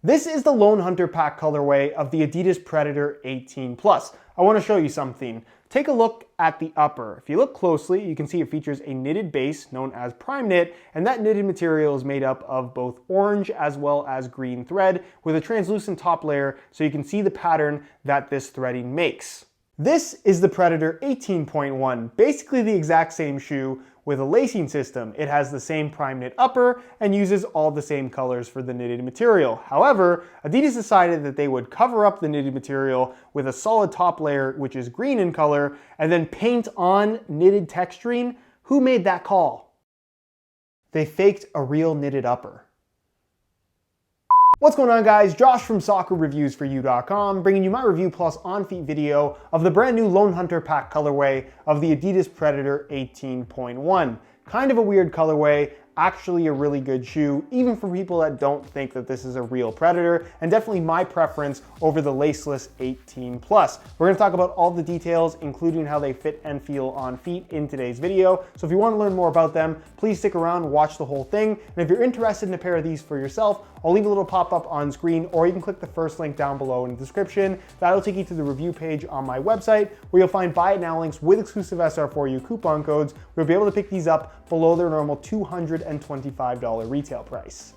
This is the Lone Hunter Pack colorway of the Adidas Predator 18 Plus. I want to show you something. Take a look at the upper. If you look closely, you can see it features a knitted base known as prime knit, and that knitted material is made up of both orange as well as green thread with a translucent top layer so you can see the pattern that this threading makes. This is the Predator 18.1, basically the exact same shoe with a lacing system. It has the same prime knit upper and uses all the same colors for the knitted material. However, Adidas decided that they would cover up the knitted material with a solid top layer, which is green in color, and then paint on knitted texturing. Who made that call? They faked a real knitted upper. What's going on, guys? Josh from soccerreviewsforyou.com, bringing you my review plus on-feet video of the brand new Lone Hunter Pack colorway of the Adidas Predator 18.1. Kind of a weird colorway, actually a really good shoe, even for people that don't think that this is a real Predator, and definitely my preference over the laceless 18 Plus. We're gonna talk about all the details, including how they fit and feel on feet in today's video. So if you wanna learn more about them, please stick around, watch the whole thing. And if you're interested in a pair of these for yourself, I'll leave a little pop-up on screen, or you can click the first link down below in the description. That'll take you to the review page on my website, where you'll find buy it now links with exclusive SR4U coupon codes. You'll be able to pick these up below their normal $225 retail price.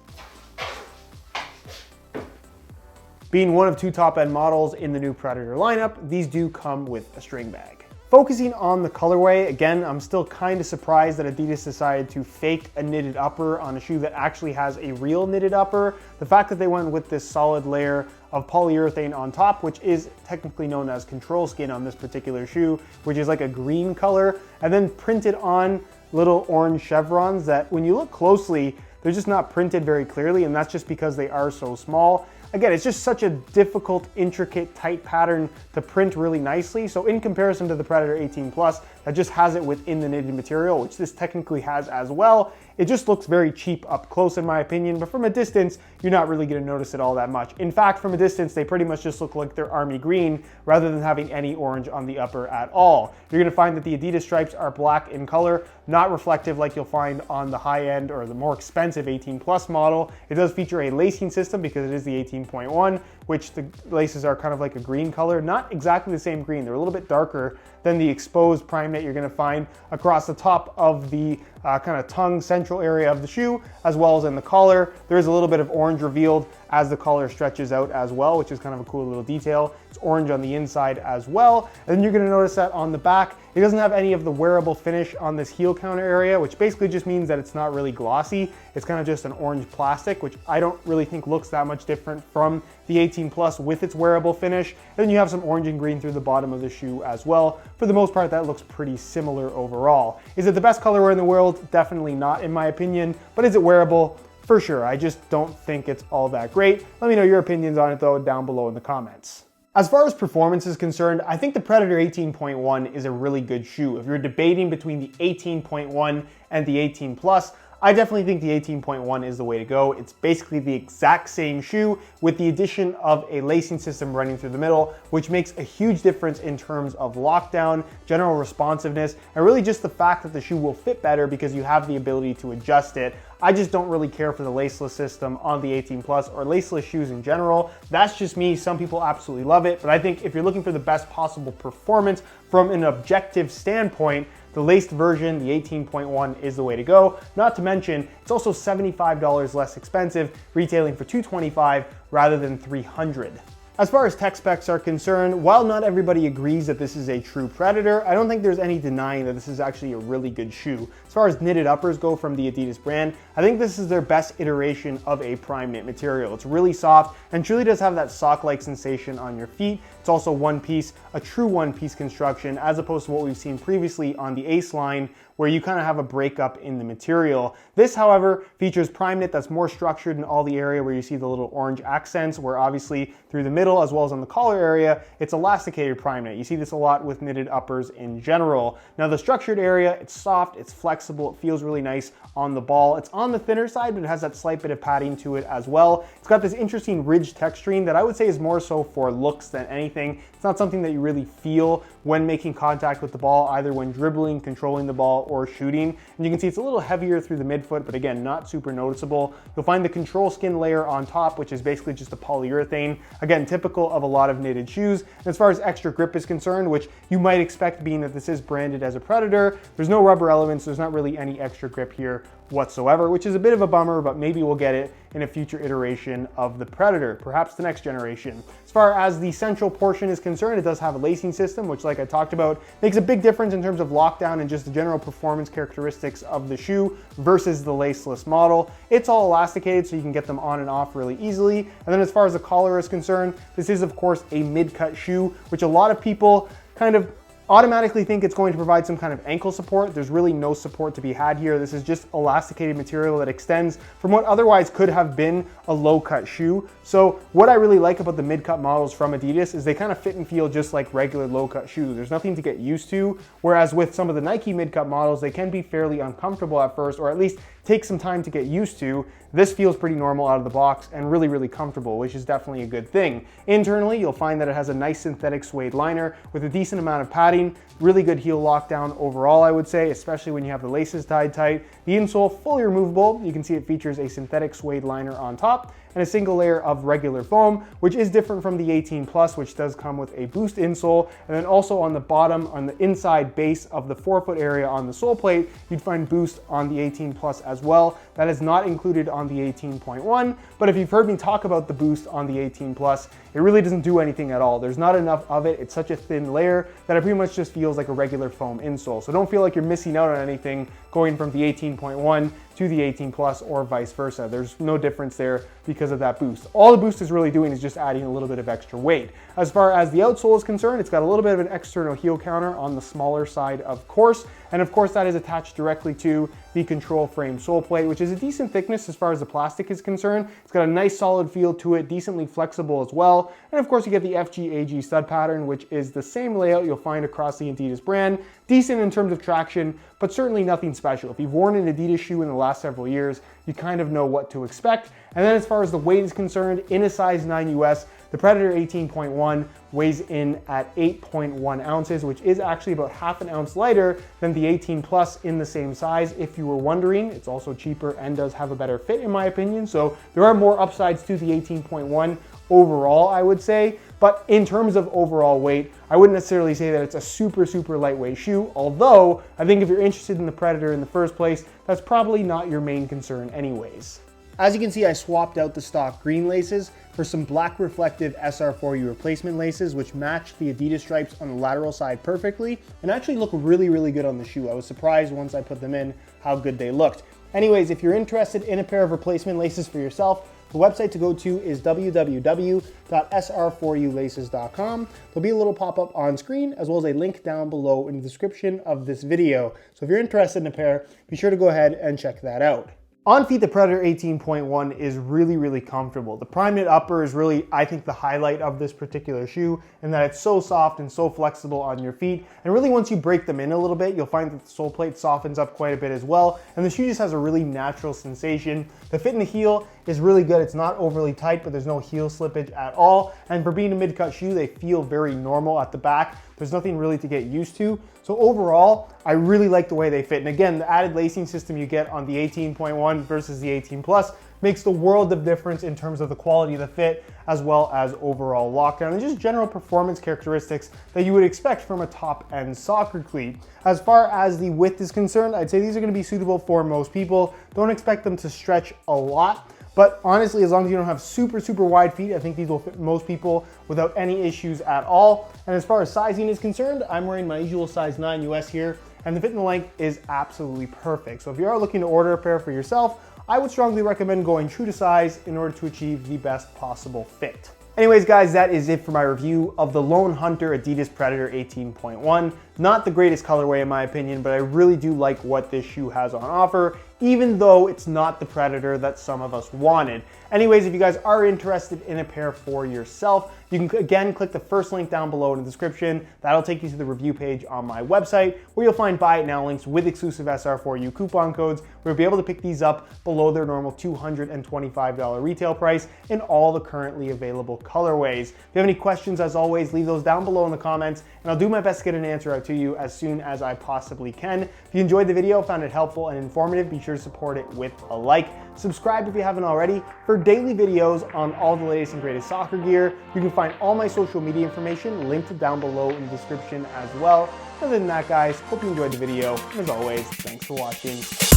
Being one of two top-end models in the new Predator lineup, these do come with a string bag. Focusing on the colorway, again, I'm still kind of surprised that Adidas decided to fake a knitted upper on a shoe that actually has a real knitted upper. The fact that they went with this solid layer of polyurethane on top, which is technically known as control skin on this particular shoe, which is like a green color, and then printed on little orange chevrons that when you look closely, they're just not printed very clearly, and that's just because they are so small. Again, it's just such a difficult, intricate, tight pattern to print really nicely. So in comparison to the Predator 18 Plus, that just has it within the knitted material, which this technically has as well, it just looks very cheap up close in my opinion, but from a distance, you're not really gonna notice it all that much. In fact, from a distance, they pretty much just look like they're army green rather than having any orange on the upper at all. You're gonna find that the Adidas stripes are black in color, not reflective like you'll find on the high-end or the more expensive 18 Plus model. It does feature a lacing system because it is the 18.1, which the laces are kind of like a green color, not exactly the same green. They're a little bit darker than the exposed prime knit you're gonna find across the top of the kind of tongue central area of the shoe, as well as in the collar. There's a little bit of orange revealed as the collar stretches out as well, which is kind of a cool little detail. It's orange on the inside as well. And then you're gonna notice that on the back, it doesn't have any of the wearable finish on this heel counter area, which basically just means that it's not really glossy. It's kind of just an orange plastic, which I don't really think looks that much different from the 18 Plus with its wearable finish. And then you have some orange and green through the bottom of the shoe as well. For the most part, that looks pretty similar overall. Is it the best colorway in the world? Definitely not in my opinion, but is it wearable? For sure. I just don't think it's all that great. Let me know your opinions on it though down below in the comments. As far as performance is concerned, I think the Predator 18.1 is a really good shoe. If you're debating between the 18.1 and the 18 Plus, I definitely think the 18.1 is the way to go. It's basically the exact same shoe with the addition of a lacing system running through the middle, which makes a huge difference in terms of lockdown, general responsiveness, and really just the fact that the shoe will fit better because you have the ability to adjust it. I just don't really care for the laceless system on the 18 Plus or laceless shoes in general. That's just me. Some people absolutely love it, but I think if you're looking for the best possible performance from an objective standpoint, the laced version, the 18.1, is the way to go. Not to mention, it's also $75 less expensive, retailing for $225 rather than $300. As far as tech specs are concerned, while not everybody agrees that this is a true Predator, I don't think there's any denying that this is actually a really good shoe. As far as knitted uppers go from the Adidas brand, I think this is their best iteration of a prime knit material. It's really soft and truly does have that sock-like sensation on your feet. It's also one piece, a true one-piece construction, as opposed to what we've seen previously on the Ace line, where you kind of have a breakup in the material. This, however, features prime knit that's more structured in all the area where you see the little orange accents, where obviously through the middle middle as well as on the collar area, it's elasticated prime knit. You see this a lot with knitted uppers in general. Now the structured area, it's soft, it's flexible, it feels really nice on the ball. It's on the thinner side, but it has that slight bit of padding to it as well. It's got this interesting ridge texturing that I would say is more so for looks than anything. It's not something that you really feel when making contact with the ball, either when dribbling, controlling the ball, or shooting. And you can see it's a little heavier through the midfoot, but again, not super noticeable. You'll find the control skin layer on top, which is basically just a polyurethane. Again, typical of a lot of knitted shoes. And as far as extra grip is concerned, which you might expect being that this is branded as a Predator, there's no rubber elements, there's not really any extra grip here whatsoever, which is a bit of a bummer, but maybe we'll get it in a future iteration of the Predator, perhaps the next generation. As far as the central portion is concerned, it does have a lacing system, which, like I talked about, makes a big difference in terms of lockdown and just the general performance characteristics of the shoe versus the laceless model. It's all elasticated, so you can get them on and off really easily. And then as far as the collar is concerned, this is of course a mid-cut shoe, which a lot of people kind of automatically think it's going to provide some kind of ankle support. There's really no support to be had here. This is just elasticated material that extends from what otherwise could have been a low-cut shoe. So what I really like about the mid-cut models from Adidas is they kind of fit and feel just like regular low-cut shoes. There's nothing to get used to, whereas with some of the Nike mid-cut models, they can be fairly uncomfortable at first, or at least take some time to get used to. This feels pretty normal out of the box and really, really comfortable, which is definitely a good thing. Internally, you'll find that it has a nice synthetic suede liner with a decent amount of padding, really good heel lockdown overall, I would say, especially when you have the laces tied tight. The insole, fully removable. You can see it features a synthetic suede liner on top and a single layer of regular foam, which is different from the 18 Plus, which does come with a boost insole. And then also on the bottom, on the inside base of the forefoot area on the sole plate, you'd find boost on the 18 Plus as well. That is not included on the 18.1, but if you've heard me talk about the boost on the 18 Plus, it really doesn't do anything at all. There's not enough of it. It's such a thin layer that it pretty much just feels like a regular foam insole. So don't feel like you're missing out on anything going from the 18.1 to the 18 Plus or vice versa. There's no difference there because of that boost. All the boost is really doing is just adding a little bit of extra weight. As far as the outsole is concerned, it's got a little bit of an external heel counter on the smaller side, of course. And of course, that is attached directly to the control frame sole plate, which is a decent thickness as far as the plastic is concerned. It's got a nice solid feel to it, decently flexible as well. And of course, you get the FG-AG stud pattern, which is the same layout you'll find across the Adidas brand. Decent in terms of traction, but certainly nothing special. If you've worn an Adidas shoe in the last several years, you kind of know what to expect. And then as far as the weight is concerned, in a size 9 US, the Predator 18.1 weighs in at 8.1 ounces, which is actually about half an ounce lighter than the 18 Plus in the same size. If you were wondering, it's also cheaper and does have a better fit in my opinion. So there are more upsides to the 18.1 overall, I would say. But in terms of overall weight, I wouldn't necessarily say that it's a super, super lightweight shoe. Although I think if you're interested in the Predator in the first place, that's probably not your main concern anyways. As you can see, I swapped out the stock green laces for some black reflective SR4U replacement laces, which match the Adidas stripes on the lateral side perfectly and actually look really, really good on the shoe. I was surprised once I put them in how good they looked. Anyways, if you're interested in a pair of replacement laces for yourself, the website to go to is www.sr4ulaces.com. There'll be a little pop-up on screen as well as a link down below in the description of this video. So if you're interested in a pair, be sure to go ahead and check that out. On feet, the Predator 18.1 is really, really comfortable. The prime knit upper is really, I think, the highlight of this particular shoe, in that it's so soft and so flexible on your feet. And really, once you break them in a little bit, you'll find that the sole plate softens up quite a bit as well. And the shoe just has a really natural sensation. The fit in the heel is really good. It's not overly tight, but there's no heel slippage at all. And for being a mid-cut shoe, they feel very normal at the back. There's nothing really to get used to. So overall, I really like the way they fit. And again, the added lacing system you get on the 18.1 versus the 18 Plus makes the world of difference in terms of the quality of the fit, as well as overall lockdown and just general performance characteristics that you would expect from a top-end soccer cleat. As far as the width is concerned, I'd say these are gonna be suitable for most people. Don't expect them to stretch a lot. But honestly, as long as you don't have super, super wide feet, I think these will fit most people without any issues at all. And as far as sizing is concerned, I'm wearing my usual size 9 US here, and the fit and the length is absolutely perfect. So if you are looking to order a pair for yourself, I would strongly recommend going true to size in order to achieve the best possible fit. Anyways, guys, that is it for my review of the Lone Hunter Adidas Predator 18.1. Not the greatest colorway in my opinion, but I really do like what this shoe has on offer, even though it's not the Predator that some of us wanted. Anyways, if you guys are interested in a pair for yourself, you can again click the first link down below in the description. That'll take you to the review page on my website, where you'll find buy it now links with exclusive SR4U coupon codes, where you'll be able to pick these up below their normal $225 retail price in all the currently available colorways. If you have any questions, as always, leave those down below in the comments, and I'll do my best to get an answer out to you as soon as I possibly can. If you enjoyed the video, found it helpful and informative, be sure to support it with a like. Subscribe if you haven't already for daily videos on all the latest and greatest soccer gear. You can find all my social media information linked down below in the description as well. Other than that, guys, hope you enjoyed the video. As always, thanks for watching.